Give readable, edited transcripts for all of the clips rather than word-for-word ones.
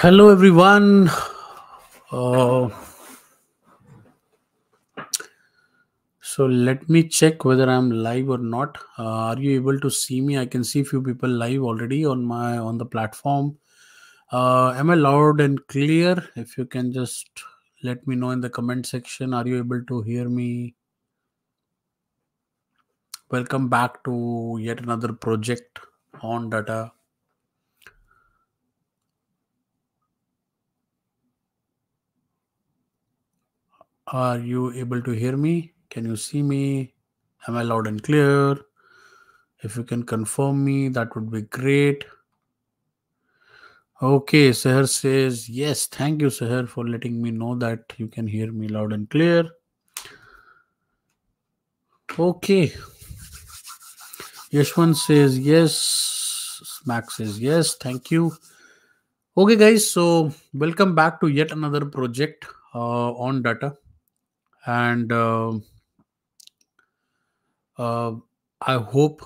Hello, everyone. Uh, so let me check whether I'm live or not. Are you able to see me? I can see few people live already on the platform. Am I loud and clear? If you can just let me know in the comment section. Are you able to hear me? Welcome back to yet another project on data. Are you able to hear me? Can you see me? Am I loud and clear? If you can confirm me, that would be great. Okay, Seher says yes. Thank you, Seher, for letting me know that you can hear me loud and clear. Okay. Yashwant says yes. Smack says yes. Thank you. Okay, guys. So, welcome back to yet another project on data. And uh, I hope,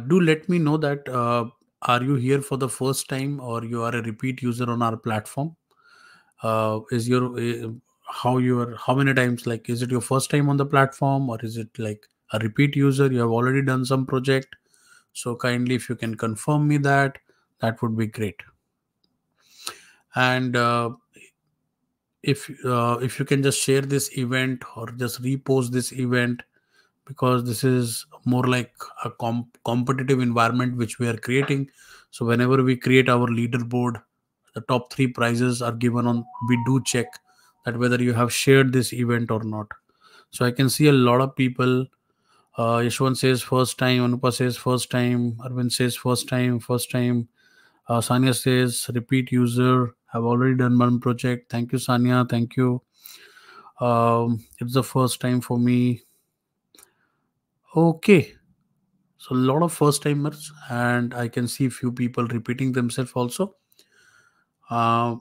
do let me know that are you here for the first time or you are a repeat user on our platform? Is your how many times, like, is it your first time on the platform or is it like a repeat user? You have already done some project, so kindly if you can confirm me that would be great. And if you can just share this event or just repost this event, because this is more like a competitive environment which we are creating. So whenever we create our leaderboard, the top 3 prizes are given on. We do check that whether you have shared this event or not. So I can see a lot of people. Yashwant says first time, Anupa says first time, Arvind says first time. Sanya says repeat user, have already done one project. Thank you, Sanya. Thank you. It's the first time for me. Okay. So a lot of first timers, and I can see few people repeating themselves also. Uh,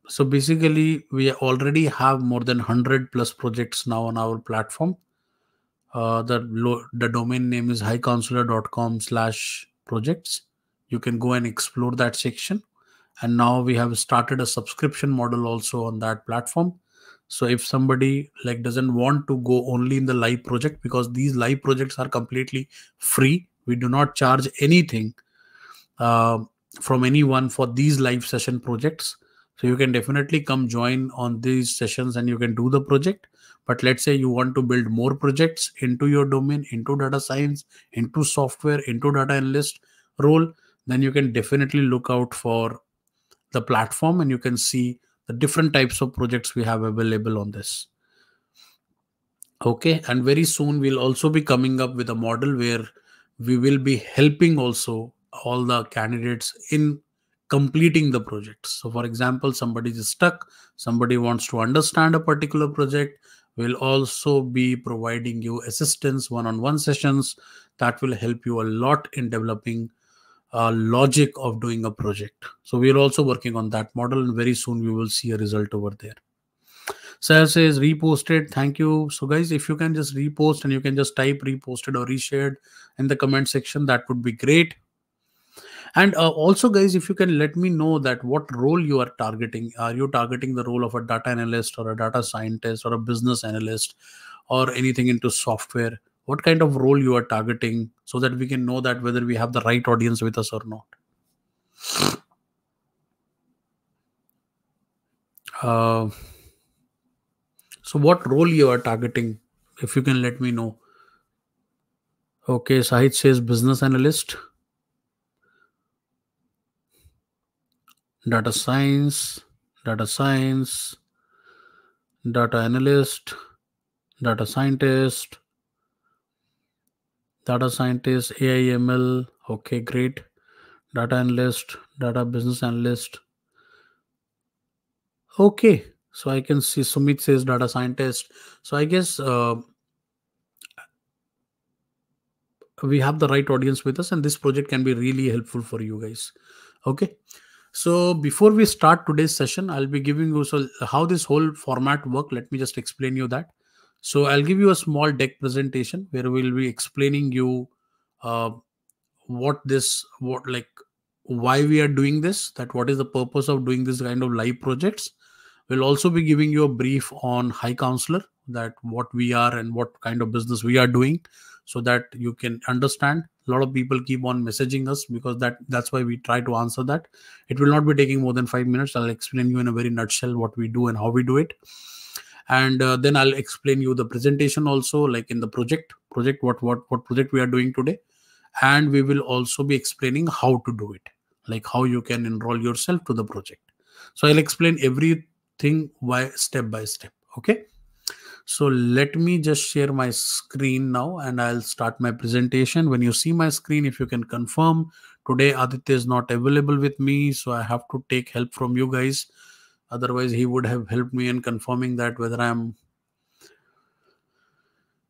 so basically, we already have more than 100 plus projects now on our platform. The domain name is highcounselor.com/projects. You can go and explore that section. And now we have started a subscription model also on that platform. So if somebody like doesn't want to go only in the live project, because these live projects are completely free, we do not charge anything uh, from anyone for these live session projects. So you can definitely come join on these sessions and you can do the project. But let's say you want to build more projects into your domain, into data science, into software, into data analyst role, then you can definitely look out for the platform and you can see the different types of projects we have available on this. Okay, and very soon we'll also be coming up with a model where we will be helping also all the candidates in completing the projects. So for example, somebody is stuck, somebody wants to understand a particular project, we'll also be providing you assistance, one-on-one sessions that will help you a lot in developing logic of doing a project. So we're also working on that model, and very soon we will see a result over there. Sir says reposted. Thank you. So guys, if you can just repost and you can just type reposted or reshared in the comment section, that would be great. And also guys, if you can let me know that what role you are targeting. Are you targeting the role of a data analyst or a data scientist or a business analyst or anything into software? What kind of role you are targeting, so that we can know that whether we have the right audience with us or not. Uh, so what role you are targeting, if you can let me know. Okay, Sahit says business analyst, data science, data science, data analyst, data scientist, data scientist, AI ML. Okay, great. Data analyst, data business analyst. Okay, so I can see Sumit says data scientist. So I guess we have the right audience with us, and this project can be really helpful for you guys. Okay. So before we start today's session, I'll be giving you how this whole format work. Let me just explain you that. So I'll give you a small deck presentation where we'll be explaining you uh, what why we are doing this, that what is the purpose of doing this kind of live projects. We'll also be giving you a brief on High Counselor, that what we are and what kind of business we are doing, so that you can understand. A lot of people keep on messaging us, because that's why we try to answer that. It will not be taking more than 5 minutes. I'll explain you in a very nutshell what we do and how we do it. And then I'll explain you the presentation also, like in the project what project we are doing today. And we will also be explaining how to do it, like how you can enroll yourself to the project. So I'll explain everything step by step. Okay, so let me just share my screen now, and I'll start my presentation. When you see my screen, if you can confirm. Today Aditya is not available with me, so I have to take help from you guys. Otherwise he would have helped me in confirming that whether I'm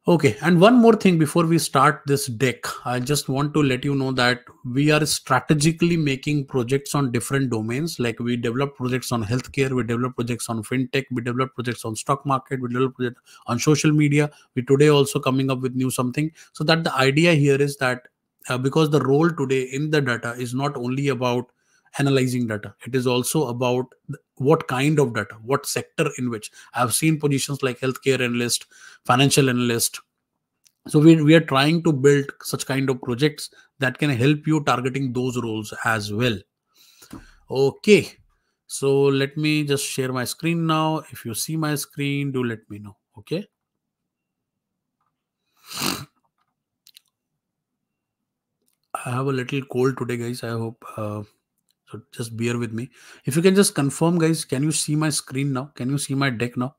okay. And one more thing before we start this deck, I just want to let you know that we are strategically making projects on different domains. Like we develop projects on healthcare, we develop projects on fintech, we develop projects on stock market, we develop projects on social media. We today also coming up with new something. So that the idea here is that because the role today in the data is not only about analyzing data, it is also about what kind of data, what sector in which. I've seen positions like healthcare analyst, financial analyst. So we are trying to build such kind of projects that can help you targeting those roles as well. Okay, so let me just share my screen now. If you see my screen, do let me know. Okay, I have a little cold today, guys. I hope so just bear with me. If you can just confirm, guys, can you see my screen now? Can you see my deck now?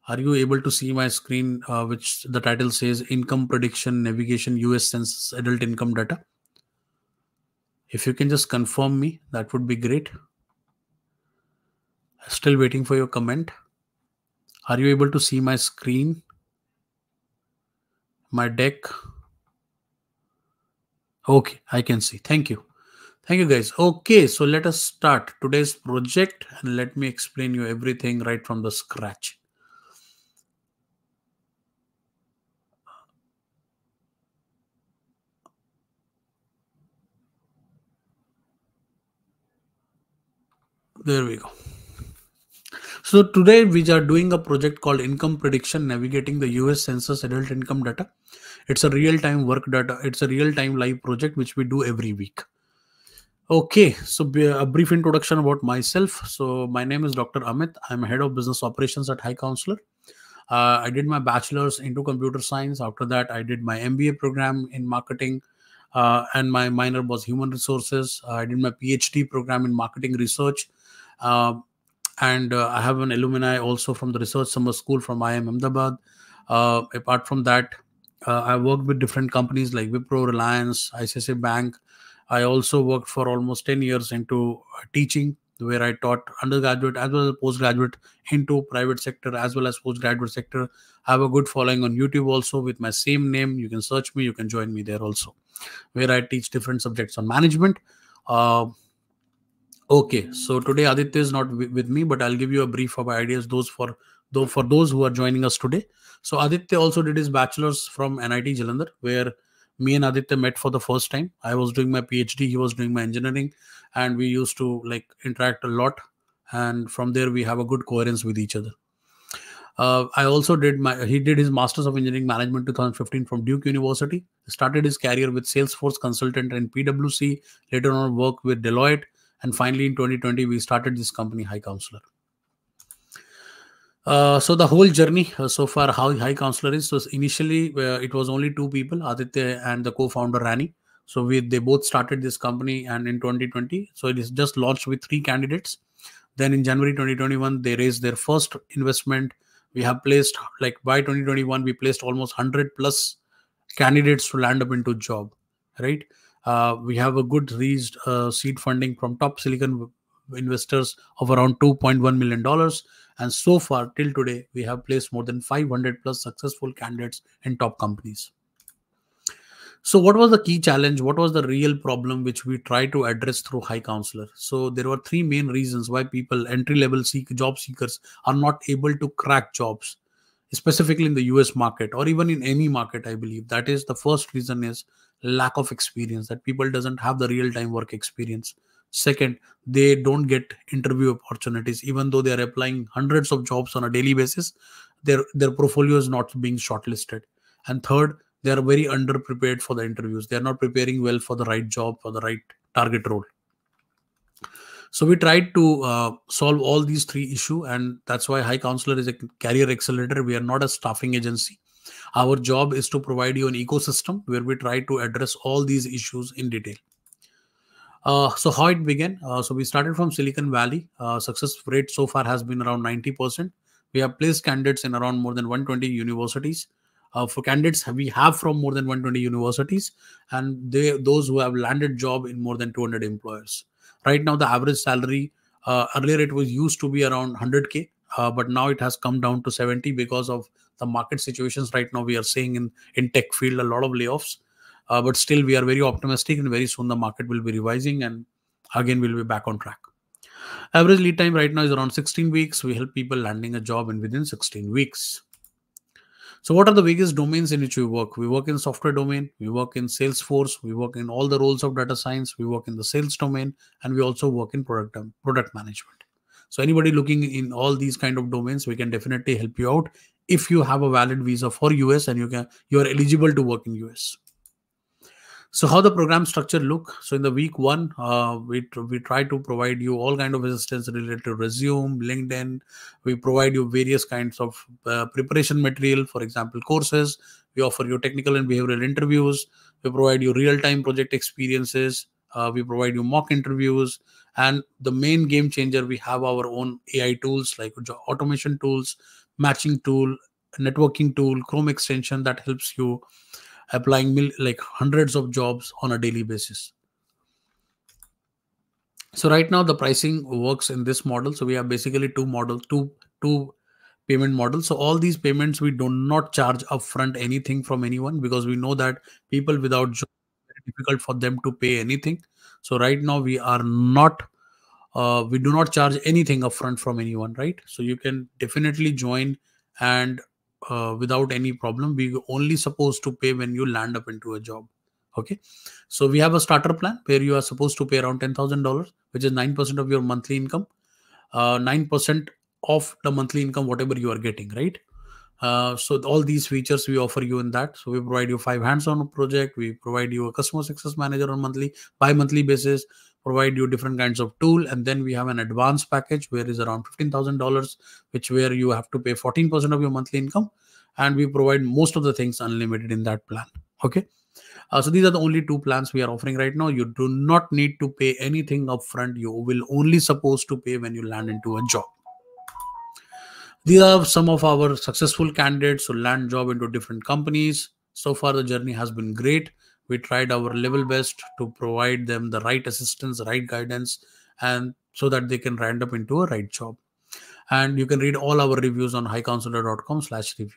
Are you able to see my screen, which the title says Income Prediction Navigation US Census Adult Income Data? If you can just confirm me, that would be great. Still waiting for your comment. Are you able to see my screen, my deck? Okay, I can see. Thank you. Thank you, guys. Okay, so let us start today's project, and let me explain you everything right from the scratch. There we go. So today we are doing a project called Income Prediction Navigating the US Census Adult Income Data. It's a real-time work data. It's a real-time live project which we do every week. Okay, so a brief introduction about myself. So my name is Dr. Amit. I'm head of business operations at High Counselor. I did my bachelor's into computer science. After that, I did my MBA program in marketing, and my minor was human resources. I did my PhD program in marketing research. Uh, and I have an alumni also from the research summer school from IM Ahmedabad. Apart from that, I worked with different companies like Wipro, Reliance, ICICI Bank. I also worked for almost 10 years into teaching, where I taught undergraduate as well as postgraduate into private sector as well as postgraduate sector. I have a good following on YouTube also with my same name. You can search me, you can join me there also, where I teach different subjects on management. Okay, so today Aditya is not with me, but I'll give you a brief of ideas for those who are joining us today. So Aditya also did his bachelor's from NIT Jalandhar, where me and Aditya met for the first time. I was doing my PhD, he was doing my engineering, and we used to like interact a lot. And from there, we have a good coherence with each other. I also he did his Masters of Engineering Management 2015 from Duke University. He started his career with Salesforce consultant and PwC, later on worked with Deloitte, and finally in 2020, we started this company, High Counselor. So the whole journey so far, how High Counselor is. So initially, it was only two people, Aditya and the co-founder Rani. So they both started this company, and in 2020, so it is just launched with 3 candidates. Then in January 2021, they raised their first investment. We have placed, like by 2021, we placed almost 100 plus candidates to land up into job, right? We have a good raised seed funding from top Silicon investors of around $2.1 million. And so far, till today, we have placed more than 500 plus successful candidates in top companies. So what was the key challenge? What was the real problem which we try to address through High Counselor? So there were 3 main reasons why people, entry-level job seekers, are not able to crack jobs, specifically in the US market or even in any market, I believe. That is, the first reason is lack of experience, that people doesn't have the real time work experience. Second, they don't get interview opportunities even though they are applying hundreds of jobs on a daily basis. Their portfolio is not being shortlisted. And third, they are very underprepared for the interviews. They are not preparing well for the right job, for the right target role. So we tried to solve all these three issues, and that's why High Counselor is a career accelerator. We are not a staffing agency. Our job is to provide you an ecosystem where we try to address all these issues in detail. So how it began? So we started from Silicon Valley. Success rate so far has been around 90%. We have placed candidates in around more than 120 universities. For candidates, we have from more than 120 universities, and those who have landed job in more than 200 employers. Right now, the average salary, earlier it was used to be around 100K, but now it has come down to 70 because of the market situations. Right now, we are seeing in tech field a lot of layoffs. But still, we are very optimistic, and very soon the market will be revising, and again we'll be back on track. Average lead time right now is around 16 weeks. We help people landing a job in within 16 weeks. So what are the biggest domains in which we work? We work in software domain, we work in Salesforce, we work in all the roles of data science, we work in the sales domain, and we also work in product management. So anybody looking in all these kind of domains, we can definitely help you out if you have a valid visa for US and you are eligible to work in US. So how the program structure look? So in the week one, we try to provide you all kind of assistance related to resume, LinkedIn. We provide you various kinds of preparation material, for example, courses. We offer you technical and behavioral interviews. We provide you real-time project experiences. We provide you mock interviews. And the main game changer, we have our own AI tools like automation tools, matching tool, networking tool, Chrome extension that helps you applying like hundreds of jobs on a daily basis. So right now the pricing works in this model. So we have basically two payment models. So all these payments, we do not charge upfront anything from anyone, because we know that people without job, it's very difficult for them to pay anything. So right now we are not we do not charge anything upfront from anyone, right? So you can definitely join, and without any problem. We only supposed to pay when you land up into a job. Okay, so we have a starter plan where you are supposed to pay around $10,000, which is 9% of your monthly income, 9% of the monthly income whatever you are getting, right? So all these features we offer you in that. So we provide you 5 hands-on project. We provide you a customer success manager on bi-monthly basis. Provide you different kinds of tool, and then we have an advanced package where is around $15,000, where you have to pay 14% of your monthly income, and we provide most of the things unlimited in that plan. Okay. So these are the only two plans we are offering right now. You do not need to pay anything upfront. You will only supposed to pay when you land into a job. These are some of our successful candidates who land job into different companies. So far, the journey has been great. We tried our level best to provide them the right assistance, right guidance, and so that they can land up into a right job. And you can read all our reviews on highcounselor.com/review.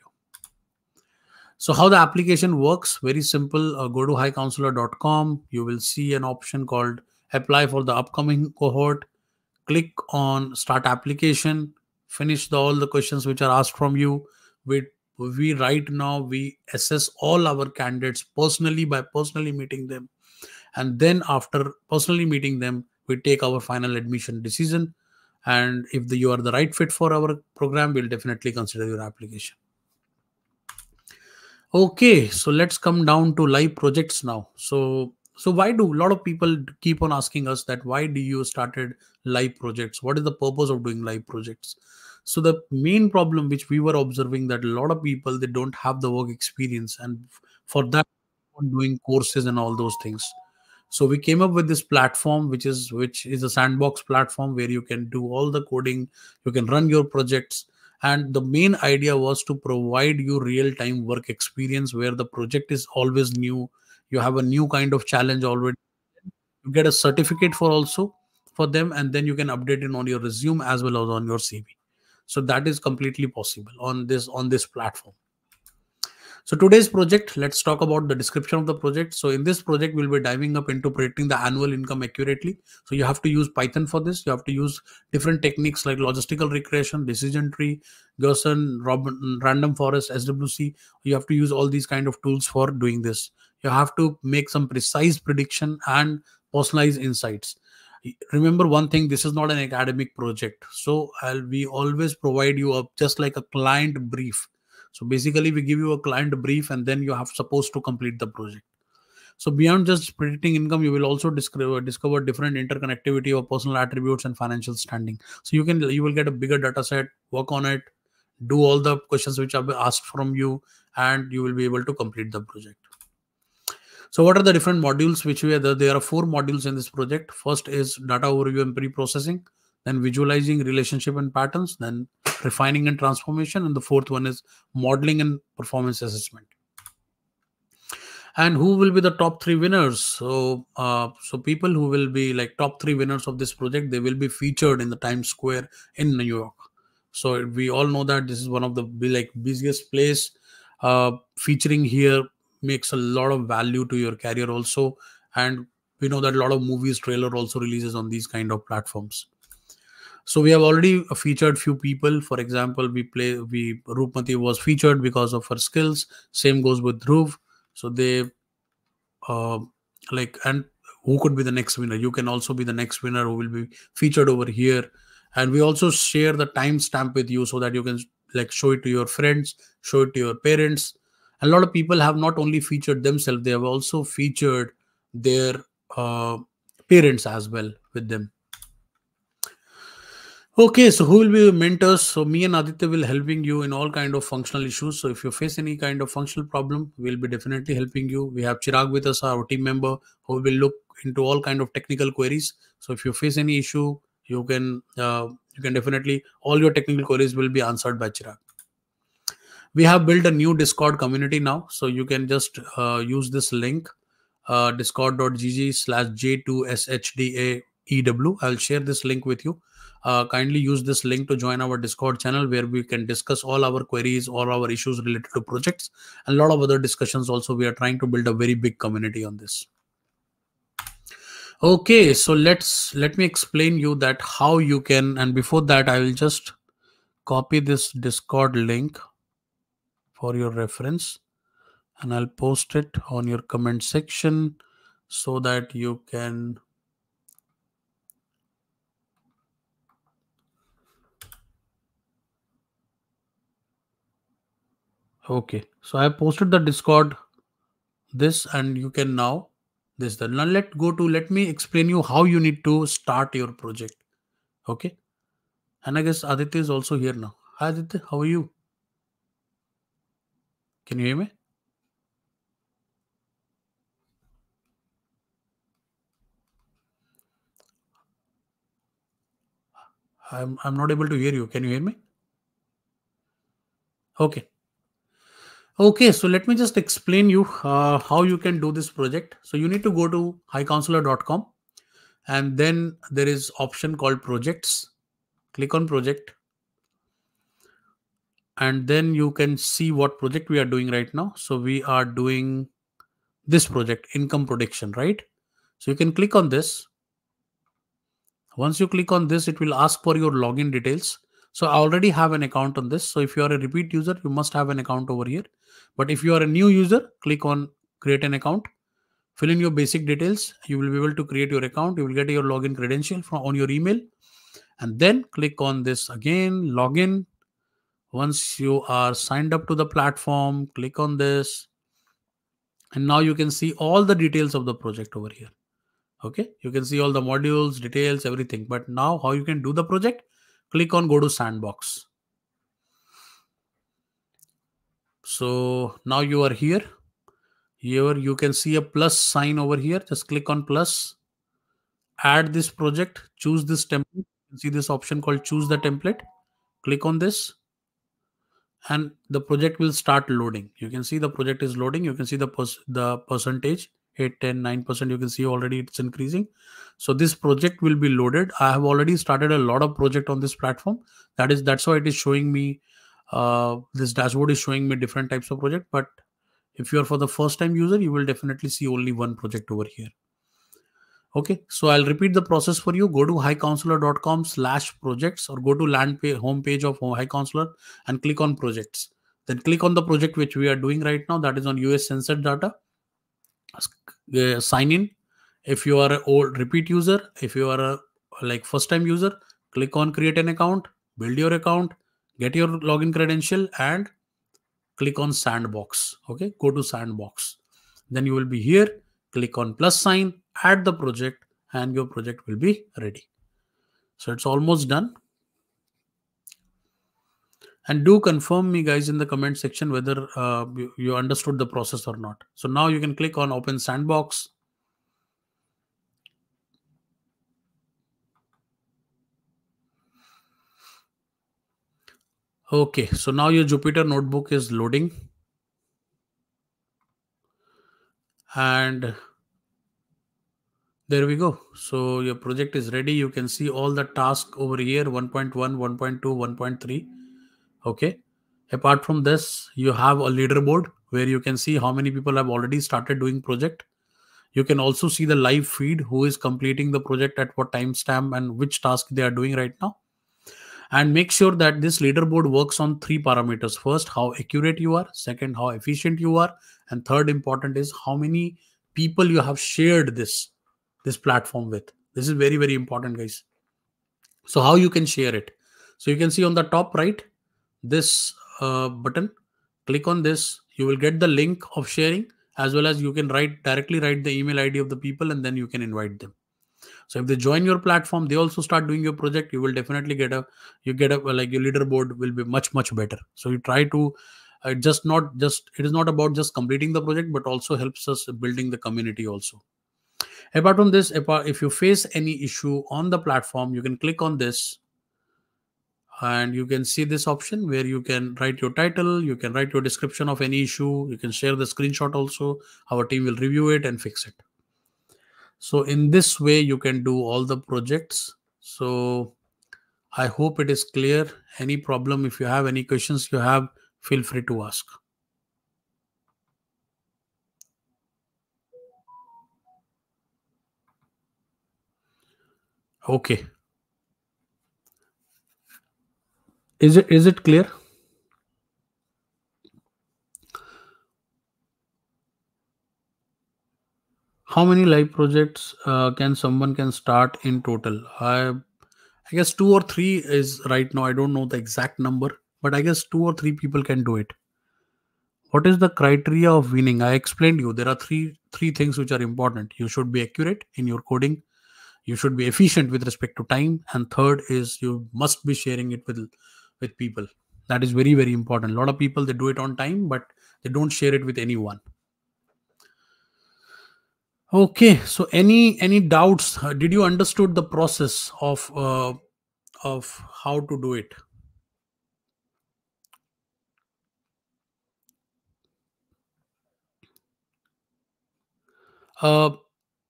So how the application works? Very simple. Go to highcounselor.com. You will see an option called apply for the upcoming cohort. Click on start application. Finish all the questions which are asked from you. We right now we assess all our candidates personally by personally meeting them, and then after personally meeting them, we take our final admission decision. And if you are the right fit for our program, we'll definitely consider your application. Okay, so let's come down to live projects now. So why do a lot of people keep on asking us that why do you started live projects? What is the purpose of doing live projects? So the main problem which we were observing, that a lot of people, they don't have the work experience, and for that doing courses and all those things. So we came up with this platform which is a sandbox platform where you can do all the coding, you can run your projects. And the main idea was to provide you real-time work experience where the project is always new. You have a new kind of challenge already. You get a certificate for them, and then you can update it on your resume as well as on your CV. So that is completely possible on this platform. So today's project, let's talk about the description of the project. So in this project, we'll be diving up into predicting the annual income accurately. So you have to use Python for this. You have to use different techniques like logistical regression, decision tree, Gaussian, random forest, SWC. You have to use all these kind of tools for doing this. You have to make some precise prediction and personalized insights. Remember one thing, this is not an academic project. So we always provide you just like a client brief. So basically we give you a client brief and then you have supposed to complete the project. So beyond just predicting income, you will also discover different interconnectivity of personal attributes and financial standing. So you will get a bigger data set, work on it, do all the questions which have been asked from you, and you will be able to complete the project. So what are the different modules which we are there? There are 4 modules in this project. First is data overview and pre-processing, then visualizing relationship and patterns, then refining and transformation, and the fourth one is modeling and performance assessment. And who will be the top 3 winners? So people who will be like top 3 winners of this project, they will be featured in the Times Square in New York. So we all know that this is one of the busiest place. Featuring here makes a lot of value to your career also, and we know that a lot of movies trailer also releases on these kind of platforms. So we have already featured few people. For example, Roopmati was featured because of her skills. Same goes with Dhruv. So they uh, and who could be the next winner? You can also be the next winner who will be featured over here. And we also share the timestamp with you so that you can show it to your friends, show it to your parents. A lot of people have not only featured themselves, they have also featured their uh, parents as well with them. Okay, so who will be your mentors? So me and Aditya will helping you in all kind of functional issues. So if you face any kind of functional problem, we'll be definitely helping you. We have Chirag with us, our team member, who will look into all kind of technical queries. So if you face any issue, you can definitely, all your technical queries will be answered by Chirag. We have built a new Discord community now, so you can just use this link, discord.gg/J2SHDAEW. I'll share this link with you. Kindly use this link to join our Discord channel where we can discuss all our queries, all our issues related to projects, and a lot of other discussions also. We are trying to build a very big community on this. Okay, so let me explain you that how you can, and before that I will just copy this Discord link for your reference, and I'll post it on your comment section so that you can okay. So I posted the Discord this, and you can now this then. Now let me explain you how you need to start your project. Okay. And I guess Aditya is also here now. Hi Aditya, how are you? Can you hear me? I'm not able to hear you. Can you hear me? Okay. Okay, so let me just explain you how you can do this project. So you need to go to highcounselor.com, and then there is option called projects. Click on project, and then you can see what project we are doing right now. So we are doing this project, income prediction, right? So you can click on this. Once you click on this, it will ask for your login details. So I already have an account on this. So if you are a repeat user, you must have an account over here. But if you are a new user, click on create an account, fill in your basic details. You will be able to create your account. You will get your login credential on your email, and then click on this again, login. Once you are signed up to the platform, click on this, and now you can see all the details of the project over here. Okay, you can see all the modules, details, everything. But now how you can do the project? Click on go to sandbox. So now you are here. Here you can see a plus sign over here. Just click on plus, add this project, choose this template. You can see this option called choose the template. Click on this, and the project will start loading. You can see the project is loading. You can see the percentage 8, 10, 9%. You can see already it's increasing. So this project will be loaded. I have already started a lot of project on this platform. That's why it is showing me this dashboard is showing me different types of project. But if you are for the first time user, you will definitely see only one project over here. Okay, so I'll repeat the process for you. Go to highcounselor.com/projects, or go to home page of High Counselor and click on projects. Then click on the project which we are doing right now, that is on US Census data. Sign in. If you are a old repeat user, if you are a like first time user, click on create an account, build your account, get your login credential, and click on sandbox. Okay, go to sandbox. Then you will be here. Click on plus sign, add the project, and your project will be ready. So it's almost done. And do confirm me, guys, in the comment section whether you understood the process or not. So now you can click on open sandbox. Okay, so now your Jupyter notebook is loading. And there we go. So your project is ready. You can see all the tasks over here, 1.1, 1.2, 1.3. Okay. Apart from this, you have a leaderboard where you can see how many people have already started doing project. You can also see the live feed, who is completing the project at what timestamp and which task they are doing right now. And make sure that this leaderboard works on three parameters. First, how accurate you are. Second, how efficient you are. And third important is how many people you have shared this platform with. This is very, very important, guys. So how you can share it? So you can see on the top right this button. Click on this. You will get the link of sharing, as well as you can directly write the email ID of the people, and then you can invite them. So if they join your platform, they also start doing your project. You will definitely get a like your leaderboard will be much, much better. So you try to it is not about just completing the project, but also helps us building the community also. Apart from this, if you face any issue on the platform, you can click on this, and you can see this option where you can write your title, you can write your description of any issue, you can share the screenshot also. Our team will review it and fix it. So in this way you can do all the projects. So I hope it is clear. Any problem, if you have any questions you have, feel free to ask. Okay, is it clear? How many live projects can someone can start in total? I guess two or three is right now. I don't know the exact number, but I guess two or three people can do it. What is the criteria of winning? I explained you. There are three things which are important. You should be accurate in your coding. You should be efficient with respect to time, and third is you must be sharing it with people. That is very, very important. A lot of people, they do it on time, but they don't share it with anyone. Okay, so any doubts? Did you understood the process of how to do it? Uh,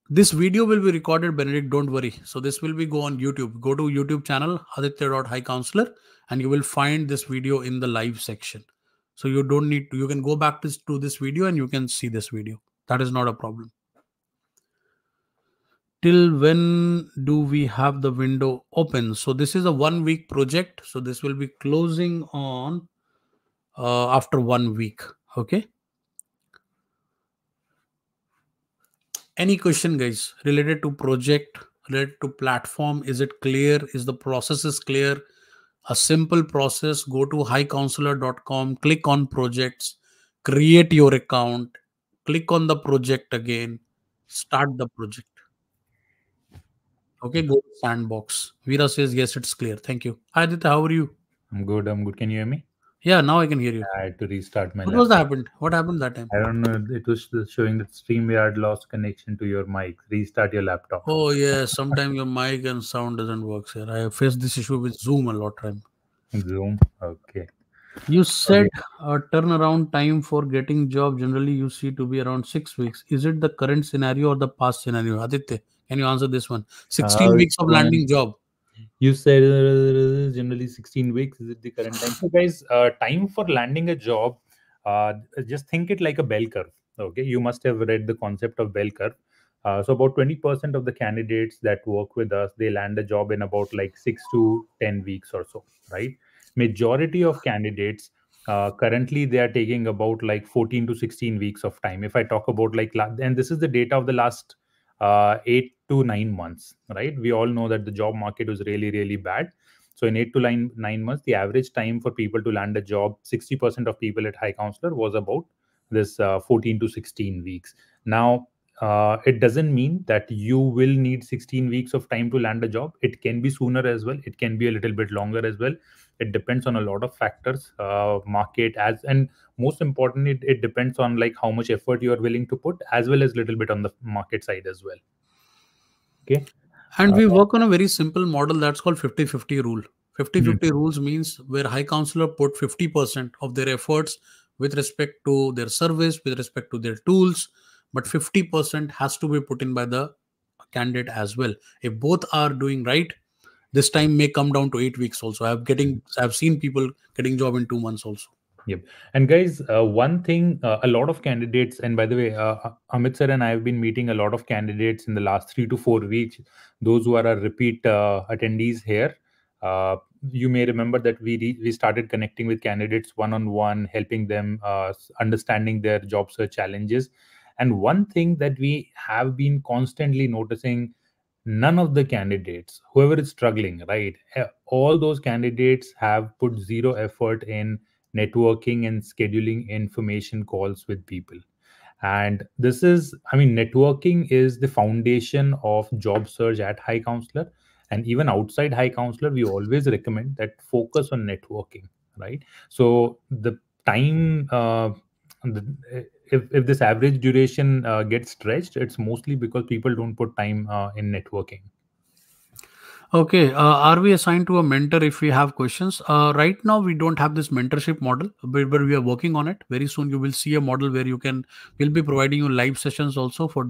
this video will be recorded, Benedict. Don't worry. So this will be go on YouTube. Go to YouTube channel Aditya.HighCounselor, and you will find this video in the live section. So you don't need to. You can go back to this video and you can see this video. That is not a problem. Till when do we have the window open? So this is a 1 week project. So this will be closing on after 1 week. Okay. Any question, guys, related to project, related to platform? Is it clear? Is the process is clear? A simple process. Go to highcounselor.com, click on projects, create your account, click on the project again, start the project. Okay, go to sandbox. Veera says yes, it's clear. Thank you. Hi Aditya, how are you? I'm good. I'm good. Can you hear me? Yeah, now I can hear you. I had to restart my What was that laptop. happened? What happened that time? I don't know. It was showing that StreamYard lost connection to your mic. Restart your laptop. Oh yeah, sometimes your mic and sound doesn't work, sir. I have faced this issue with Zoom a lot time. Zoom. Okay. You Okay. said turnaround time for getting job generally you see to be around 6 weeks. Is it the current scenario or the past scenario? Aditya, can you answer this one? 16 How weeks it's of going? landing job. You said generally 16 weeks. Is it the current time? So, guys, time for landing a job, just think it like a bell curve. Okay. You must have read the concept of bell curve. So, about 20% of the candidates that work with us, they land a job in about like 6 to 10 weeks or so, right? Majority of candidates currently they are taking about like 14 to 16 weeks of time. If I talk about like, and this is the data of the last 8 to 9 months, right? We all know that the job market was really, really bad. So in 8 to 9 months, the average time for people to land a job, 60% of people at High Counselor was about this 14 to 16 weeks. Now, it doesn't mean that you will need 16 weeks of time to land a job. It can be sooner as well. It can be a little bit longer as well. It depends on a lot of factors, market, as and most importantly, it depends on like how much effort you are willing to put, as well as little bit on the market side as well. Okay. And Uh, we work on a very simple model that's called 50-50 rule. 50 hmm, 50 rules means where High Counselor put 50% of their efforts with respect to their service, with respect to their tools, but 50% has to be put in by the candidate as well. If both are doing right, this time may come down to 8 weeks also. I've seen people getting job in 2 months also. Yep. And guys, one thing, a lot of candidates, and by the way, Amit sir and I have been meeting a lot of candidates in the last 3 to 4 weeks. Those who are our repeat attendees here, uh, you may remember that we started connecting with candidates one on one, helping them understanding their job search challenges. And one thing that we have been constantly noticing, none of the candidates, whoever is struggling, right, all those candidates have put zero effort in networking and scheduling information calls with people. And this is, I mean, networking is the foundation of job search at High Counselor. And even outside High Counselor, we always recommend that focus on networking, right? So the time, if this average duration gets stretched, it's mostly because people don't put time in networking. Okay, are we assigned to a mentor if we have questions? Right now, we don't have this mentorship model, but we are working on it. Very soon, you will see a model where we'll be providing you live sessions also for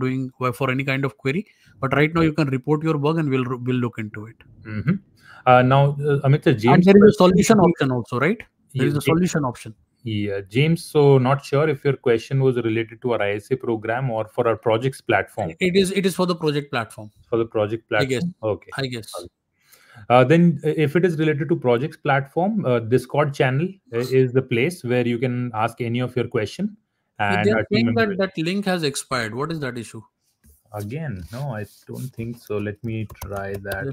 any kind of query. But right now, you can report your work and we'll look into it. Mm-hmm. Now, Amit, And James' there is a question solution would be, option also, right? There is a solution option. yeah, James. So, not sure if your question was related to our ISA program or for our projects platform. It is for the project platform. For the project I guess. platform, okay. I guess. Okay. Then, if it is related to projects platform, Discord channel is the place where you can ask any of your question, and They're our team saying member. that that link has expired. What is that issue? Again, no, I don't think so. Let me try that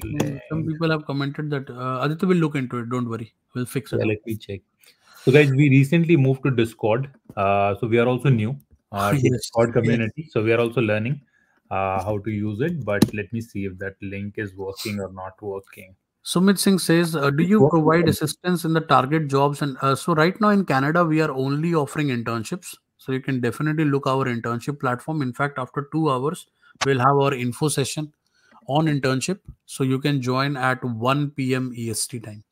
Some link. people have commented that Aditya will look into it. Don't worry. We'll fix it Yeah, up. let me check. So, guys, we recently moved to Discord. So we are also new to Yes. Discord Yes. community. So we are also learning how to use it. But let me see if that link is working or not working. Sumit Singh says, "Do It's you working provide for me. assistance in the target jobs?" And so right now in Canada, we are only offering internships. So you can definitely look our internship platform. In fact, after 2 hours, we'll have our info session on internship. So you can join at 1 p.m. EST time,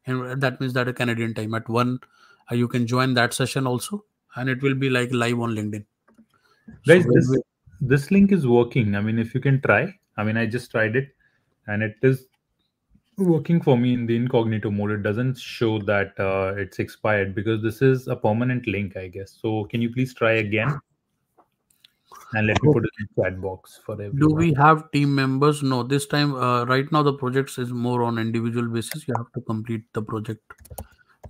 and that means that a Canadian time at 1, you can join that session also, and it will be like live on LinkedIn. So Guys, this link is working. I mean, if you can try. I mean, I just tried it, and it is working for me in the incognito mode. It doesn't show that it's expired because this is a permanent link, I guess. So can you please try again and let me put it in the chat box for do everyone. we have team members? No, this time, right now, the projects is more on individual basis. You have to complete the project.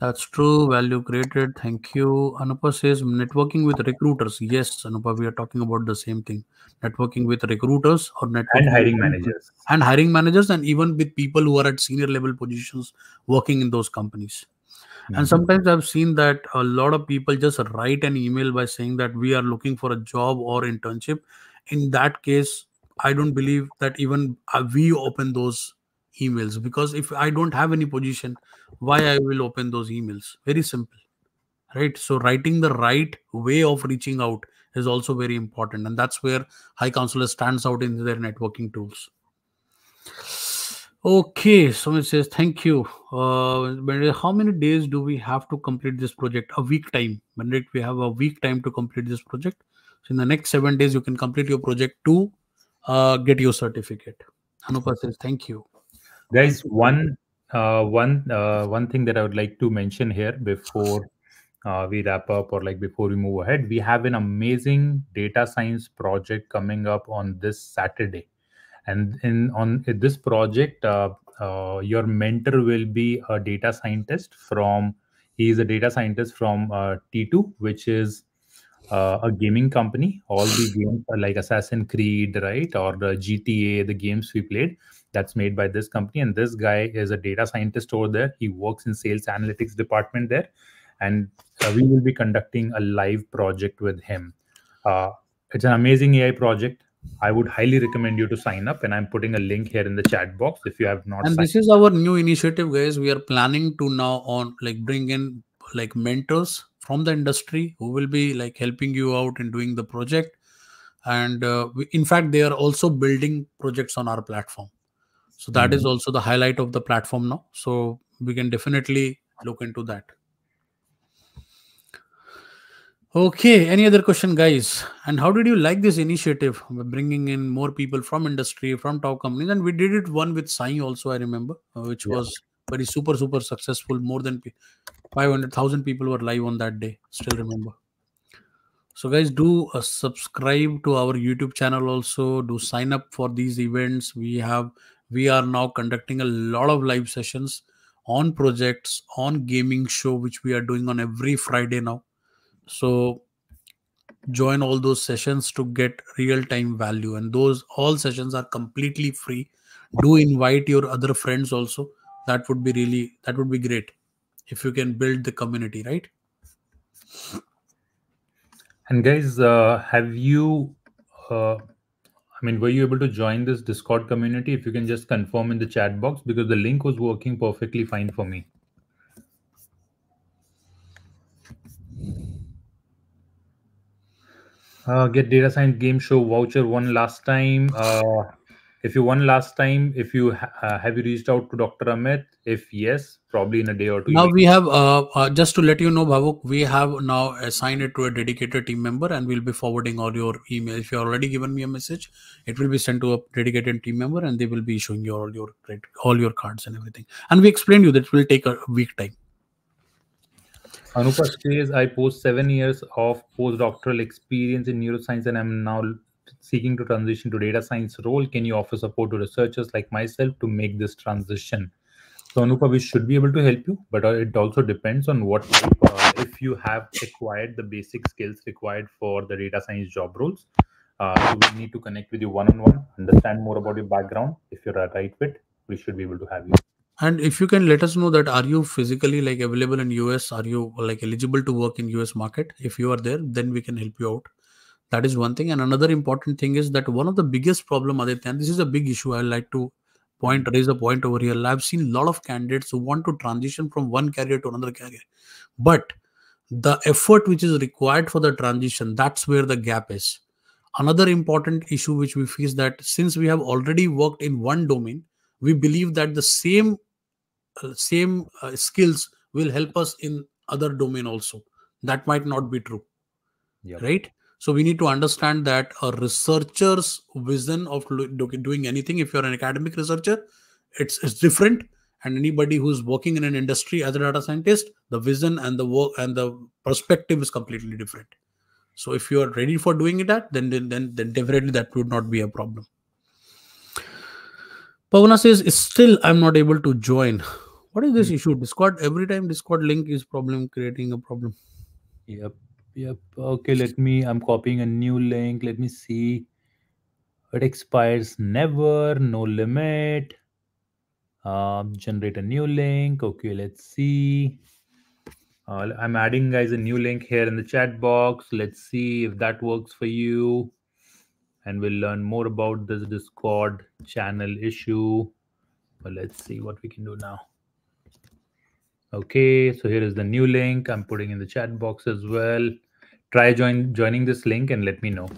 That's true. Value created. Thank you. Anupa says networking with recruiters. Yes, Anupa, we are talking about the same thing. Networking with recruiters or And networking with hiring people managers. and hiring managers, and even with people who are at senior level positions working in those companies. And Mhm. sometimes I've seen that a lot of people just write an email by saying that we are looking for a job or internship. In that case, I don't believe that even we open those emails, because if I don't have any position, why I will open those emails? Very simple, right? So writing the right way of reaching out is also very important, and that's where High Counselor stands out in their networking tools. Okay, someone says thank you. Benedict, how many days do we have to complete this project? A week time. Benedict, we have a week time to complete this project. So in the next 7 days, you can complete your project to get your certificate. Anupa says thank you. Thank Guys, you so much. one thing that I would like to mention here before we wrap up, or like before we move ahead, we have an amazing data science project coming up on this Saturday. And in on this project, your mentor will be a data scientist from He is a data scientist from T2, which is a gaming company. All the games are like Assassin's Creed, right, or the GTA, the games we played, that's made by this company. And this guy is a data scientist over there. He works in sales analytics department there, and we will be conducting a live project with him. Uh, it's an amazing AI project. I would highly recommend you to sign up, and I'm putting a link here in the chat box if you have not And signed. this is our new initiative, guys. We are planning to now on like bring in like mentors from the industry who will be like helping you out in doing the project. And in fact, they are also building projects on our platform. So that is Mhm. also the highlight of the platform now. So we can definitely look into that. Okay, any other question, guys? And how did you like this initiative, bringing in more people from industry, from top companies? And we did it one with Sai also, I remember, which Yeah. was very super successful. More than 500,000 people were live on that day. Still remember. So, guys, do subscribe to our YouTube channel. Also, do sign up for these events. We are now conducting a lot of live sessions on projects, on gaming show, which we are doing on every Friday now. So join all those sessions to get real time value, and those all sessions are completely free. Do invite your other friends also. That would be great if you can build the community, right? And guys, have you, I mean, were you able to join this Discord community? If you can just confirm in the chat box, because the link was working perfectly fine for me. Get data science game show voucher won last time. If you won last time, if you have you reached out to Dr. Amit? If yes, probably in a day or two you Now will. we have just to let you know, Bhavuk, we have now assigned it to a dedicated team member, and we'll be forwarding all your email. If you already given me a message, it will be sent to a dedicated team member, and they will be issuing you all your cards and everything. And we explained you that it will take a week time. Anupa says, I post 7 years of postdoctoral experience in neuroscience and I'm now seeking to transition to data science role. Can you offer support to researchers like myself to make this transition? So, Anupa, we should be able to help you, but it also depends on what if you have acquired the basic skills required for the data science job roles. So, we need to connect with you one on one, understand more about your background. If you're a right fit, we should be able to have you. And if you can let us know that are you physically like available in US? Are you like eligible to work in US market? If you are there, then we can help you out. That is one thing. And another important thing is that one of the biggest problem, Aditya, and this is a big issue I like to raise a point over here. I've seen a lot of candidates who want to transition from one career to another career. But the effort which is required for the transition, that's where the gap is. Another important issue which we face that since we have already worked in one domain, we believe that the same skills will help us in other domain also. That might not be true, Yep. right? So we need to understand that a researcher's vision of doing anything, if you're an academic researcher, it's different. And anybody who's working in an industry as a data scientist, the vision and the work and the perspective is completely different. So if you are ready for doing that, then definitely that would not be a problem. Pavana says, still I'm not able to join. What is this issue? Discord, every time Discord link is problem creating a problem. Yep. Yep. Okay, I'm copying a new link. Let me see. It expires never, no limit. Generate a new link. Okay, let's see. I'm adding guys a new link here in the chat box. Let's see if that works for you. And we'll learn more about this Discord channel issue. But let's see what we can do now. Okay, so here is the new link. I'm putting in the chat box as well. Try joining this link and let me know.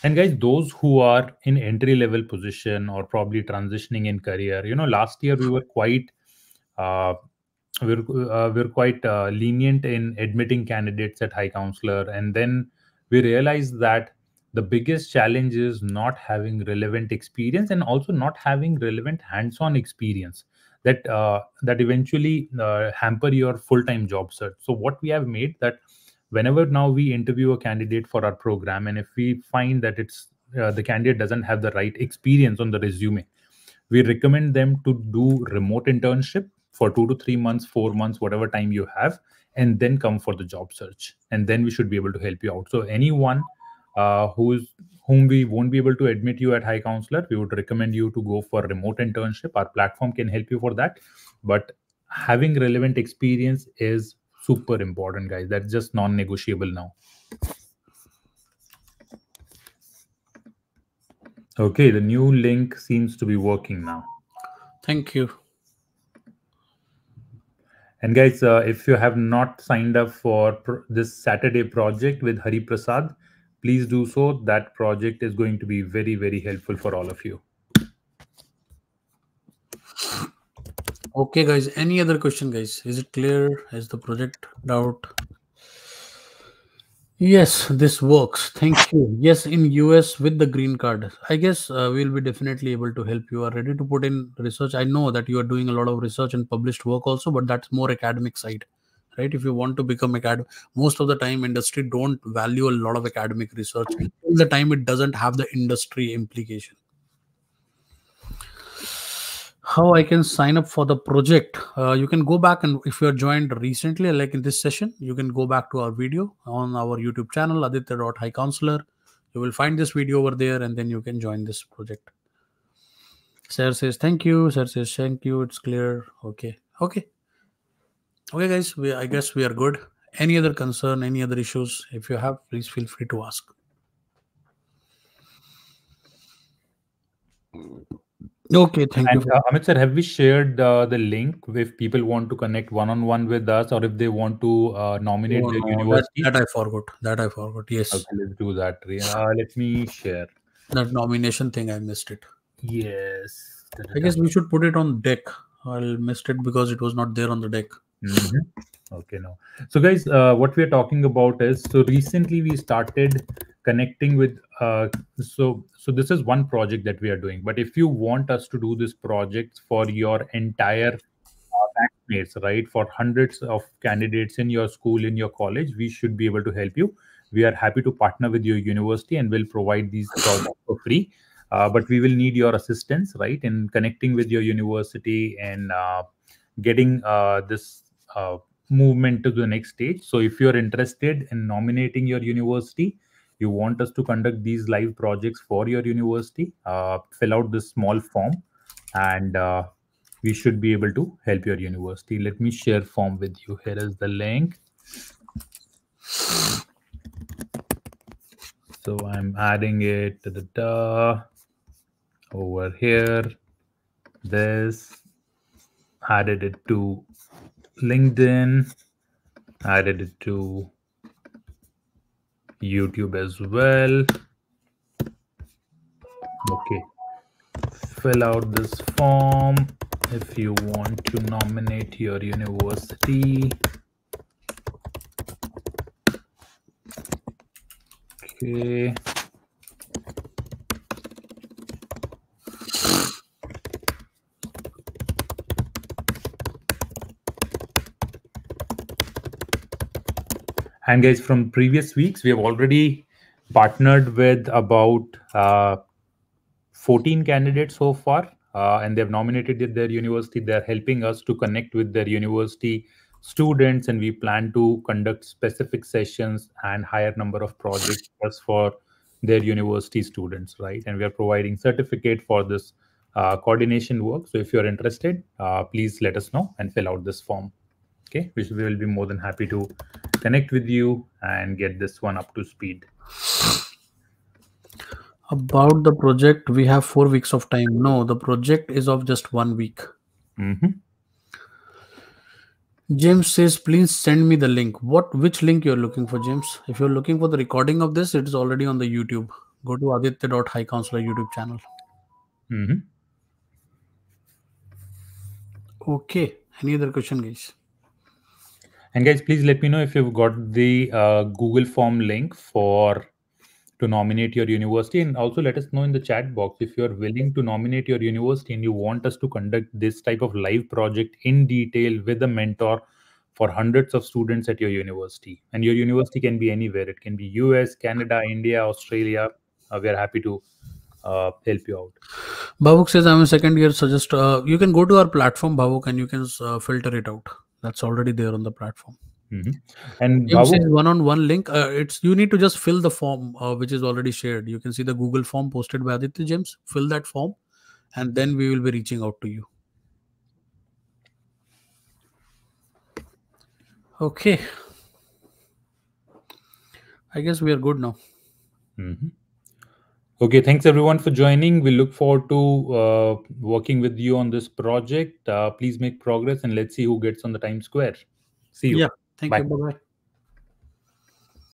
And guys, those who are in entry level position or probably transitioning in career, last year we were quite uh, we're quite lenient in admitting candidates at high counselor, and then we realized that the biggest challenge is not having relevant experience and also not having relevant hands-on experience that eventually hamper your full-time job search. So what we have made that whenever now we interview a candidate for our program, and if we find that it's the candidate doesn't have the right experience on the resume, we recommend them to do remote internship for 2 to 3 months, 4 months, whatever time you have, and then come for the job search. And then we should be able to help you out. So anyone whom we won't be able to admit you at High Counselor, we would recommend you to go for remote internship. Our platform can help you for that. But having relevant experience is super important, guys. That's just non-negotiable now. Okay, the new link seems to be working now. Thank you. And guys, if you have not signed up for this Saturday project with Hari Prasad, please do so. That project is going to be very, very helpful for all of you. Okay, guys. Any other question, guys? Is it clear? Is the project out? Yes, this works. Thank you. Yes, in US with the green card, I guess we'll be definitely able to help. You are ready to put in research. I know that you are doing a lot of research and published work also, but that's more academic side, right? If you want to become academic, most of the time industry don't value a lot of academic research till the time it doesn't have the industry implication. How I can sign up for the project? You can go back, and if you are joined recently, like in this session, you can go back to our video on our YouTube channel, Aditya.High Counselor. You will find this video over there, and then you can join this project. Sir says thank you. Sir says thank you. It's clear. Okay. Okay, guys. I guess we are good. Any other concern? Any other issues? If you have, please feel free to ask. Okay, thank you. Amit sir, have we shared the link if people want to connect one-on-one with us, or if they want to nominate their university? That I forgot. Yes. Okay, let's do that. Let me share. That nomination thing, I missed it. Yes. I guess we should put it on deck. I missed it because it was not there on the deck. Okay, no. So guys, what we are talking about is, so recently we started connecting with so this is one project that we are doing, but if you want us to do this project for your entire batchmates, right, for hundreds of candidates in your school, in your college, we should be able to help you. We are happy to partner with your university and will provide these projects for free, but we will need your assistance, right, in connecting with your university and getting this movement to the next stage. So if you're interested in nominating your university, you want us to conduct these live projects for your university, fill out this small form, and we should be able to help your university. Let me share form with you. Here is the link. So I'm adding it to the over here. This, added it to LinkedIn, added it to YouTube as well. Okay, fill out this form if you want to nominate your university. Okay. And guys, from previous weeks, we have already partnered with about 14 candidates so far, and they've nominated their university. They're helping us to connect with their university students, and we plan to conduct specific sessions and higher number of projects just for their university students, right? And we are providing certificate for this coordination work. So if you're interested, please let us know and fill out this form. Okay, which we will be more than happy to connect with you and get this one up to speed. About the project, we have 4 weeks of time. No, the project is of just 1 week. James says, please send me the link. Which link you're looking for, James? If you're looking for the recording of this, it is already on the YouTube. Go to Aditya.High Counselor YouTube channel. Okay. Any other question, guys? And guys, please let me know if you've got the Google form link to nominate your university, and also let us know in the chat box if you're willing to nominate your university and you want us to conduct this type of live project in detail with a mentor for hundreds of students at your university. And your university can be anywhere. It can be US, Canada, India, Australia. We are happy to help you out. Bhavuk says I'm a second year. Suggest you can go to our platform, Bhavuk, and you can filter it out. That's already there on the platform. Mhm. And James says Bhavuk, one-on-one link. It's you need to just fill the form which is already shared. You can see the Google form posted by Aditya. James, fill that form, and then we will be reaching out to you. Okay, I guess we are good now. Mhm. Okay, thanks everyone for joining. We look forward to working with you on this project. Please make progress and let's see who gets on the Times Square. See you. Yeah. Thank you. Bye. Bye bye.